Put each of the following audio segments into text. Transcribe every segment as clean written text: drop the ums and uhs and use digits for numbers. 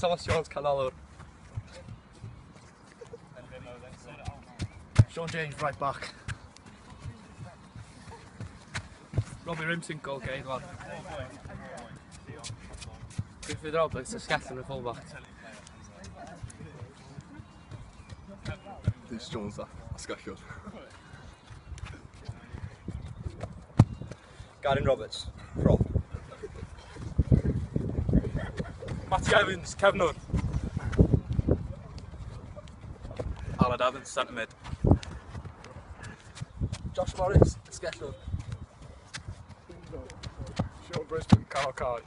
Thomas Jones, canolwr. Sean James, right back. Robbie Rimson, goalkeeper. Griffith Roberts, a Scatton, a fullback. Rhys Jones, a sgellwr. Garen Roberts, prop. Matty Evans, cefnwr. Aled Evans, centre mid. Josh Morris, sgellwr. Sean Brisbane, Carl Carr.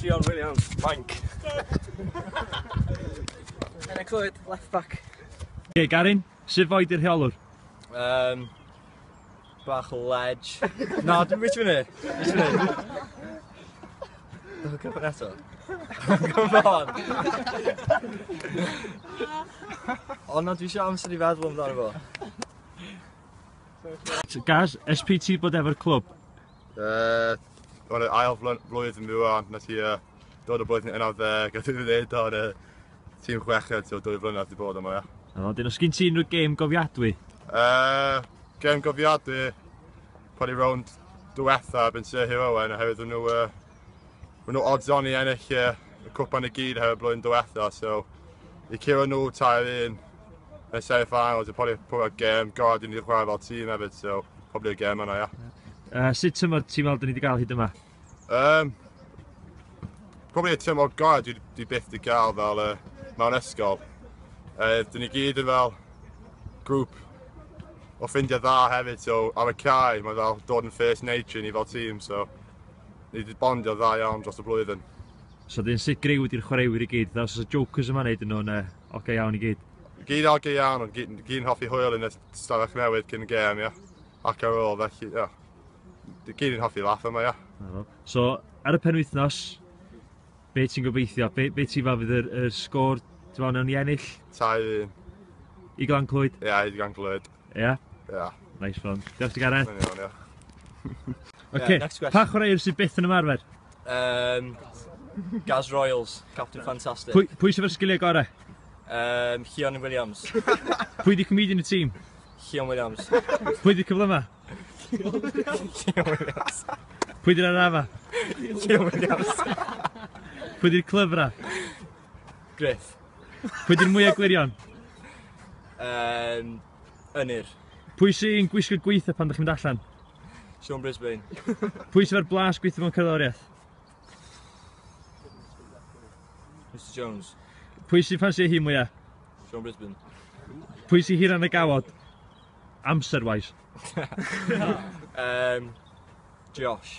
Leon Williams, bank. Enna Clwyd, left back. Okay, Garin, sut foed i'r rheolwr? Bach o ledge. Na, dwi'n beth fyny. Cyfan eto. Come on. O na, dwi eisiau amser I feddwl amdano fo. So, Gaz, SPT bod efo'r clwb? Wel, ail flwyddyn fi wan, nes I dod o blwyddyn 19 gyda'n dweud o'r tîm chweched, so 2 flynedd I bod yma, ia. Dyn os gen ti unrhyw gêm gofiadwy? Gêm gofiadwy, pan I rownd diwetha, byn Sir Hugh Owen, oherwydd nhw odds on I ennill y cwpan I gyd oherwydd blwyddyn diwetha, so I curo nhw tair un yn y semi-finals, I probably gêm gorau I ni'n chwarae fel tîm hefyd, so probably y gêm yna, ia. Sut tymor ti'n meddwl dyn ni wedi cael hyd yma? Probably y tymor gorau dwi byth wedi cael fel mewn ysgol. Dyn ni gyd yn fel grŵp o ffrindiau dda hefyd, so ar y cae mae fel dod yn first nature ni fel tîm, so ni wedi bondio dda iawn dros y blwyddyn. So dyn sy'n griw wedi'r chwaraewyr I gyd, os y jokers yma wneud nhw'n oce iawn I gyd? Gyd oce iawn, ond gyd yn hoffi hwyl yn y stafell newydd cyn y gêm, ia. Ac ar ôl, felly, ia. Gyd yn hoffi laff yma, ia. So, ar y penwythnos, be ti'n gobeithio? Be ti'n fel fydd y sgôr, ti'n fel nawn ni ennill? Tair un. I Glan Clwyd? Ia, I Glan Clwyd. Ia? Ia. Nice one. Diolch ti Garen. Mae'n iawn, ia. Oce, pa chwaraewr sydd byth yn ymarfer? Gaz Royals, Captain Fantastic. Pwy sydd efo'r sgiliau gorau? Leon Williams. Pwy di comedian y tîm? Leon Williams. Pwy di cyfle yma? Leon Williams. Pwy di'r arafa? Leon Williams. Pwy di'r clyfra? Griff. Pwy di'r mwyaf gwirion? Ynir. Pwy sy'n gwisgo gweithio pan ydych chi'n mynd allan? Sean Brisbane. Pwy sydd efo'r blas gweithio mewn cerddoriaeth? Mr Jones. Pwy sy'n ffansio hi mwyaf? Sean Brisbane. Pwy sy'n hir yn y gawod? Amser-wise. Josh.